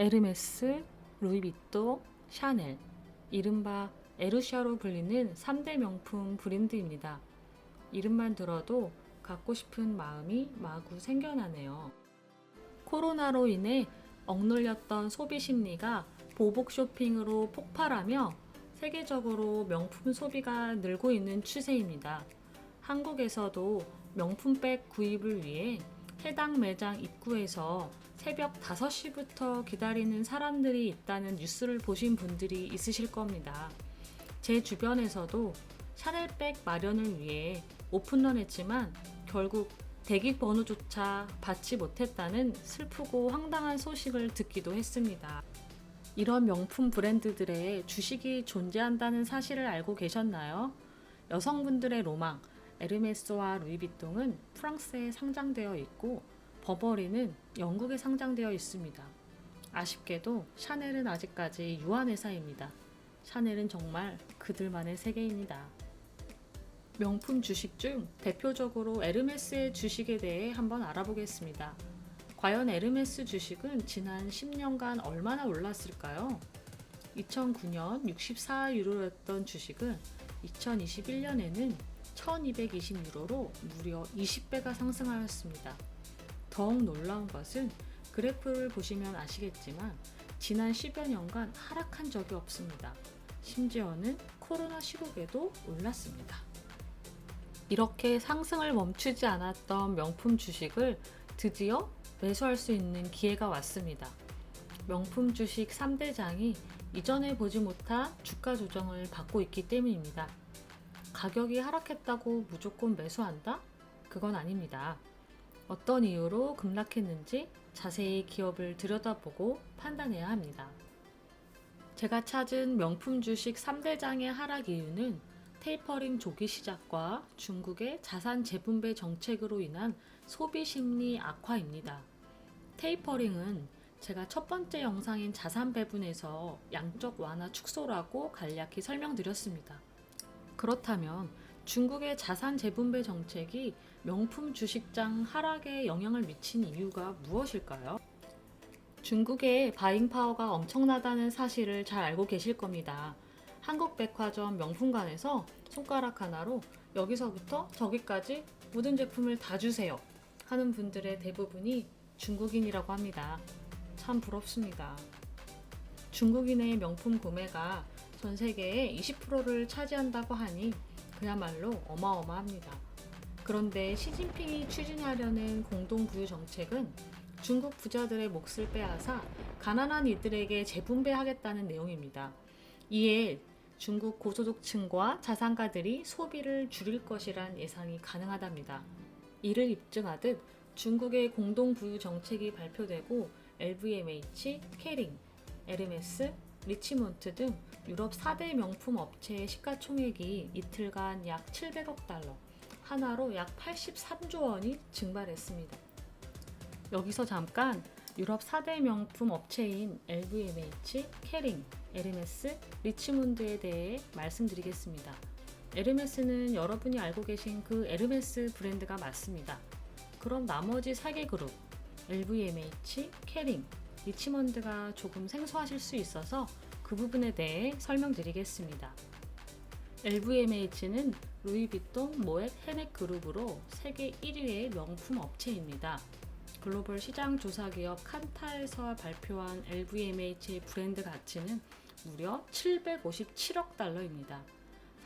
에르메스, 루이비통, 샤넬, 이른바 에르샤로 불리는 3대 명품 브랜드입니다. 이름만 들어도 갖고 싶은 마음이 마구 생겨나네요. 코로나로 인해 억눌렸던 소비 심리가 보복 쇼핑으로 폭발하며 세계적으로 명품 소비가 늘고 있는 추세입니다. 한국에서도 명품백 구입을 위해 해당 매장 입구에서 새벽 5시부터 기다리는 사람들이 있다는 뉴스를 보신 분들이 있으실 겁니다. 제 주변에서도 샤넬백 마련을 위해 오픈런 했지만 결국 대기 번호조차 받지 못했다는 슬프고 황당한 소식을 듣기도 했습니다. 이런 명품 브랜드들의 주식이 존재한다는 사실을 알고 계셨나요? 여성분들의 로망, 에르메스와 루이비통은 프랑스에 상장되어 있고 버버리는 영국에 상장되어 있습니다. 아쉽게도 샤넬은 아직까지 유한 회사입니다. 샤넬은 정말 그들만의 세계입니다. 명품 주식 중 대표적으로 에르메스의 주식에 대해 한번 알아보겠습니다. 과연 에르메스 주식은 지난 10년간 얼마나 올랐을까요? 2009년 64유로였던 주식은 2021년에는 1220유로로 무려 20배가 상승하였습니다. 더욱 놀라운 것은 그래프를 보시면 아시겠지만 지난 10여 년간 하락한 적이 없습니다. 심지어는 코로나 시국에도 올랐습니다. 이렇게 상승을 멈추지 않았던 명품 주식을 드디어 매수할 수 있는 기회가 왔습니다. 명품 주식 3대장이 이전에 보지 못한 주가 조정을 받고 있기 때문입니다. 가격이 하락했다고 무조건 매수한다? 그건 아닙니다. 어떤 이유로 급락했는지 자세히 기업을 들여다보고 판단해야 합니다. 제가 찾은 명품 주식 3대장의 하락 이유는 테이퍼링 조기 시작과 중국의 자산 재분배 정책으로 인한 소비 심리 악화입니다. 테이퍼링은 제가 첫 번째 영상인 자산 배분에서 양적 완화 축소라고 간략히 설명드렸습니다. 그렇다면 중국의 자산 재분배 정책이 명품 주식장 하락에 영향을 미친 이유가 무엇일까요? 중국의 바잉 파워가 엄청나다는 사실을 잘 알고 계실 겁니다. 한국 백화점 명품관에서 손가락 하나로 여기서부터 저기까지 모든 제품을 다 주세요 하는 분들의 대부분이 중국인이라고 합니다. 참 부럽습니다. 중국인의 명품 구매가 전 세계의 20%를 차지한다고 하니 그야말로 어마어마합니다. 그런데 시진핑이 추진하려는 공동부유 정책은 중국 부자들의 몫을 빼앗아 가난한 이들에게 재분배하겠다는 내용입니다. 이에 중국 고소득층과 자산가들이 소비를 줄일 것이란 예상이 가능하답니다. 이를 입증하듯 중국의 공동부유 정책이 발표되고 LVMH, 케링, 에르메스, 리치몬트 등 유럽 4대 명품 업체의 시가총액이 이틀간 약 700억 달러, 하나로 약 83조 원이 증발했습니다. 여기서 잠깐 유럽 4대 명품 업체인 LVMH, 케링, 에르메스, 리치몬드에 대해 말씀드리겠습니다. 에르메스는 여러분이 알고 계신 그 에르메스 브랜드가 맞습니다. 그럼 나머지 4개 그룹, LVMH, 케링, 리치몬드가 조금 생소하실 수 있어서 그 부분에 대해 설명드리겠습니다. LVMH는 루이비통, 모ët, 헤넥 그룹으로 세계 1위의 명품 업체입니다. 글로벌 시장 조사 기업 칸타에서 발표한 LVMH의 브랜드 가치는 무려 757억 달러입니다.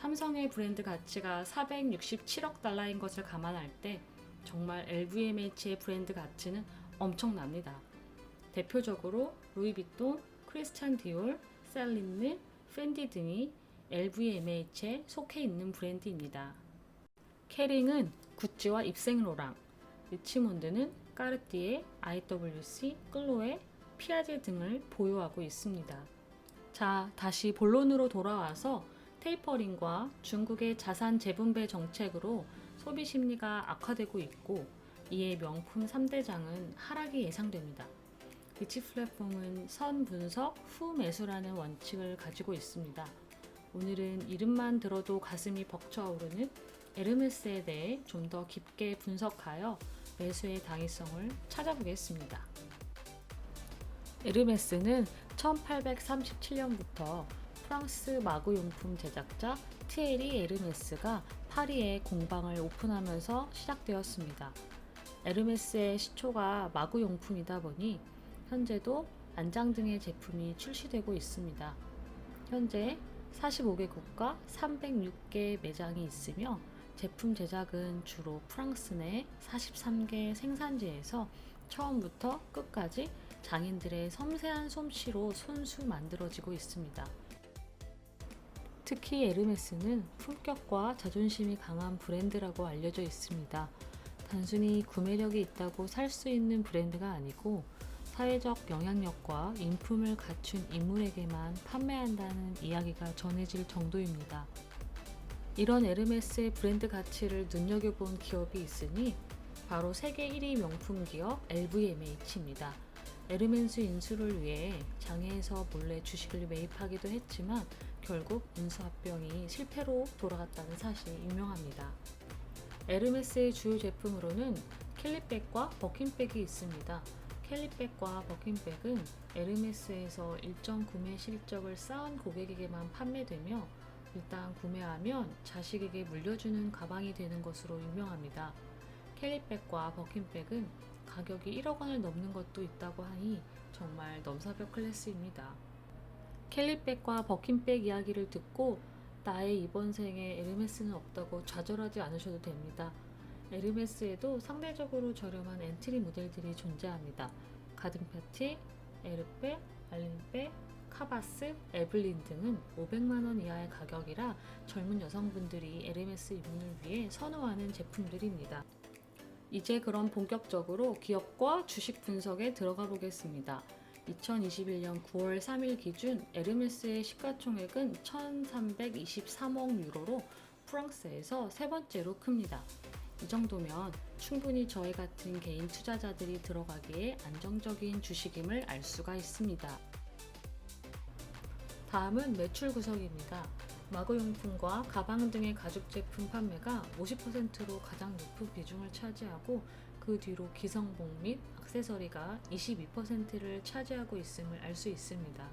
삼성의 브랜드 가치가 467억 달러인 것을 감안할 때 정말 LVMH의 브랜드 가치는 엄청납니다. 대표적으로 루이비통, 크리스찬 디올, 셀린느, 펜디 등이 LVMH에 속해 있는 브랜드입니다. 케링은 구찌와 입생로랑, 리치몬드는 까르띠에, IWC, 클로에, 피아제 등을 보유하고 있습니다. 자, 다시 본론으로 돌아와서 테이퍼링과 중국의 자산 재분배 정책으로 소비 심리가 악화되고 있고 이에 명품 3대장은 하락이 예상됩니다. 리치 플랫폼은 선 분석, 후 매수라는 원칙을 가지고 있습니다. 오늘은 이름만 들어도 가슴이 벅차오르는 에르메스에 대해 좀 더 깊게 분석하여 매수의 당위성을 찾아보겠습니다. 에르메스는 1837년부터 프랑스 마구용품 제작자 티에리 에르메스가 파리에 공방을 오픈하면서 시작되었습니다. 에르메스의 시초가 마구용품이다 보니 현재도 안장 등의 제품이 출시되고 있습니다. 현재 45개국과 306개 매장이 있으며 제품 제작은 주로 프랑스 내 43개 생산지에서 처음부터 끝까지 장인들의 섬세한 솜씨로 손수 만들어지고 있습니다. 특히 에르메스는 품격과 자존심이 강한 브랜드라고 알려져 있습니다. 단순히 구매력이 있다고 살 수 있는 브랜드가 아니고 사회적 영향력과 인품을 갖춘 인물에게만 판매한다는 이야기가 전해질 정도입니다. 이런 에르메스의 브랜드 가치를 눈여겨본 기업이 있으니 바로 세계 1위 명품 기업 LVMH입니다. 에르메스 인수를 위해 장외에서 몰래 주식을 매입하기도 했지만 결국 인수합병이 실패로 돌아갔다는 사실이 유명합니다. 에르메스의 주요 제품으로는 캘리백과 버킨백이 있습니다. 캘리백과 버킨백은 에르메스에서 일정 구매 실적을 쌓은 고객에게만 판매되며 일단 구매하면 자식에게 물려주는 가방이 되는 것으로 유명합니다. 캘리백과 버킨백은 가격이 1억 원을 넘는 것도 있다고 하니 정말 넘사벽 클래스입니다. 캘리백과 버킨백 이야기를 듣고 나의 이번 생에 에르메스는 없다고 좌절하지 않으셔도 됩니다. 에르메스에도 상대적으로 저렴한 엔트리 모델들이 존재합니다. 가든파티, 에르백, 알린백, 카바스, 에블린 등은 500만원 이하의 가격이라 젊은 여성분들이 에르메스 입문을 위해 선호하는 제품들입니다. 이제 그럼 본격적으로 기업과 주식 분석에 들어가 보겠습니다. 2021년 9월 3일 기준 에르메스의 시가총액은 1323억 유로로 프랑스에서 세 번째로 큽니다. 이 정도면 충분히 저희 같은 개인 투자자들이 들어가기에 안정적인 주식임을 알 수가 있습니다. 다음은 매출 구성입니다. 마구용품과 가방 등의 가죽 제품 판매가 50%로 가장 높은 비중을 차지하고 그 뒤로 기성복 및 액세서리가 22%를 차지하고 있음을 알 수 있습니다.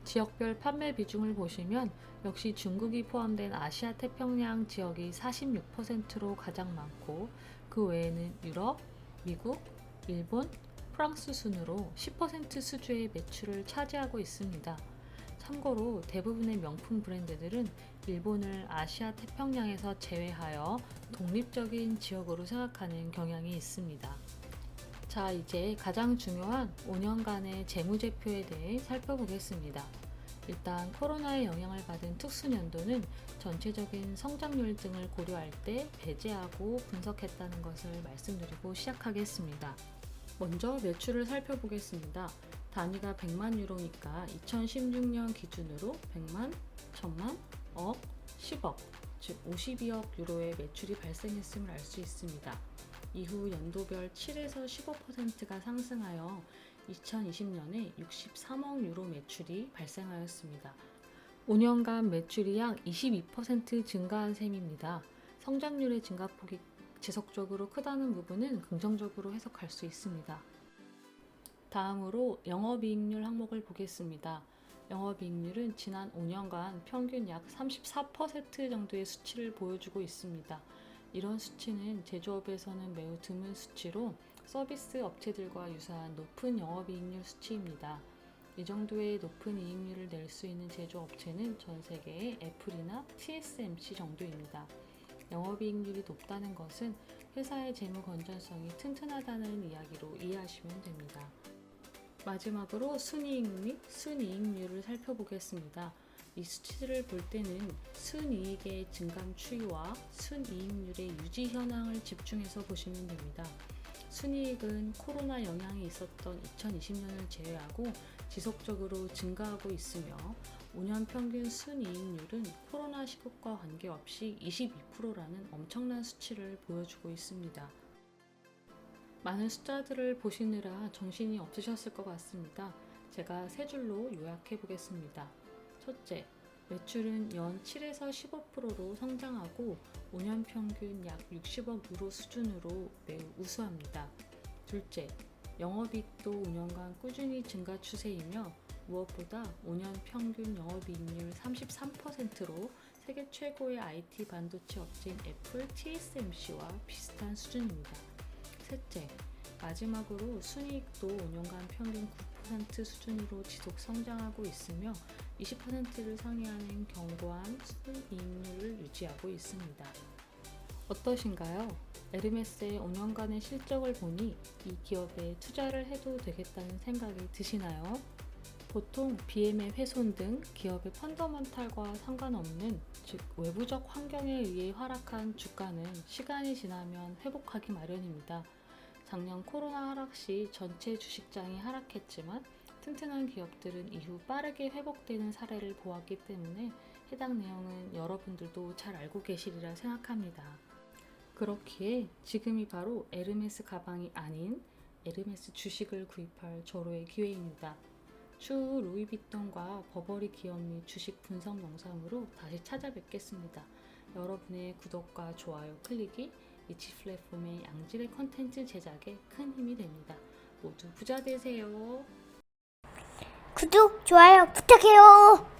지역별 판매 비중을 보시면 역시 중국이 포함된 아시아 태평양 지역이 46%로 가장 많고 그 외에는 유럽, 미국, 일본, 프랑스 순으로 10% 수주의 매출을 차지하고 있습니다. 참고로 대부분의 명품 브랜드들은 일본을 아시아 태평양에서 제외하여 독립적인 지역으로 생각하는 경향이 있습니다. 자, 이제 가장 중요한 5년간의 재무제표에 대해 살펴보겠습니다. 일단 코로나의 영향을 받은 특수년도는 전체적인 성장률 등을 고려할 때 배제하고 분석했다는 것을 말씀드리고 시작하겠습니다. 먼저 매출을 살펴보겠습니다. 단위가 100만 유로니까 2016년 기준으로 100만, 1000만, 억, 10억, 즉 52억 유로의 매출이 발생했음을 알 수 있습니다. 이후 연도별 7에서 15%가 상승하여 2020년에 63억 유로 매출이 발생하였습니다. 5년간 매출이 약 22% 증가한 셈입니다. 성장률의 증가폭이 지속적으로 크다는 부분은 긍정적으로 해석할 수 있습니다. 다음으로 영업이익률 항목을 보겠습니다. 영업이익률은 지난 5년간 평균 약 34% 정도의 수치를 보여주고 있습니다. 이런 수치는 제조업에서는 매우 드문 수치로 서비스 업체들과 유사한 높은 영업이익률 수치입니다. 이 정도의 높은 이익률을 낼 수 있는 제조업체는 전 세계의 애플이나 TSMC 정도입니다. 영업이익률이 높다는 것은 회사의 재무 건전성이 튼튼하다는 이야기로 이해하시면 됩니다. 마지막으로 순이익 및 순이익률을 살펴보겠습니다. 이 수치들을 볼 때는 순이익의 증감 추이와 순이익률의 유지 현황을 집중해서 보시면 됩니다. 순이익은 코로나 영향이 있었던 2020년을 제외하고 지속적으로 증가하고 있으며 5년 평균 순이익률은 코로나 시국과 관계없이 22%라는 엄청난 수치를 보여주고 있습니다. 많은 숫자들을 보시느라 정신이 없으셨을 것 같습니다. 제가 세 줄로 요약해 보겠습니다. 첫째, 매출은 연 7에서 15%로 성장하고 5년 평균 약 60억 유로 수준으로 매우 우수합니다. 둘째, 영업이익도 5년간 꾸준히 증가 추세이며 무엇보다 5년 평균 영업이익률 33%로 세계 최고의 IT 반도체 업체인 애플 TSMC와 비슷한 수준입니다. 셋째, 마지막으로 순이익도 5년간 평균 9% 수준으로 지속 성장하고 있으며 20%를 상회하는 견고한 순이익률을 유지하고 있습니다. 어떠신가요? 에르메스의 5년간의 실적을 보니 이 기업에 투자를 해도 되겠다는 생각이 드시나요? 보통 BM의 훼손 등 기업의 펀더먼탈과 상관없는, 즉 외부적 환경에 의해 하락한 주가는 시간이 지나면 회복하기 마련입니다. 작년 코로나 하락 시 전체 주식장이 하락했지만 튼튼한 기업들은 이후 빠르게 회복되는 사례를 보았기 때문에 해당 내용은 여러분들도 잘 알고 계시리라 생각합니다. 그렇기에 지금이 바로 에르메스 가방이 아닌 에르메스 주식을 구입할 절호의 기회입니다. 추후 루이비통과 버버리 기업 및 주식 분석 영상으로 다시 찾아뵙겠습니다. 여러분의 구독과 좋아요 클릭이 이치 플랫폼의 양질의 컨텐츠 제작에 큰 힘이 됩니다. 모두 부자 되세요. 구독, 좋아요 부탁해요.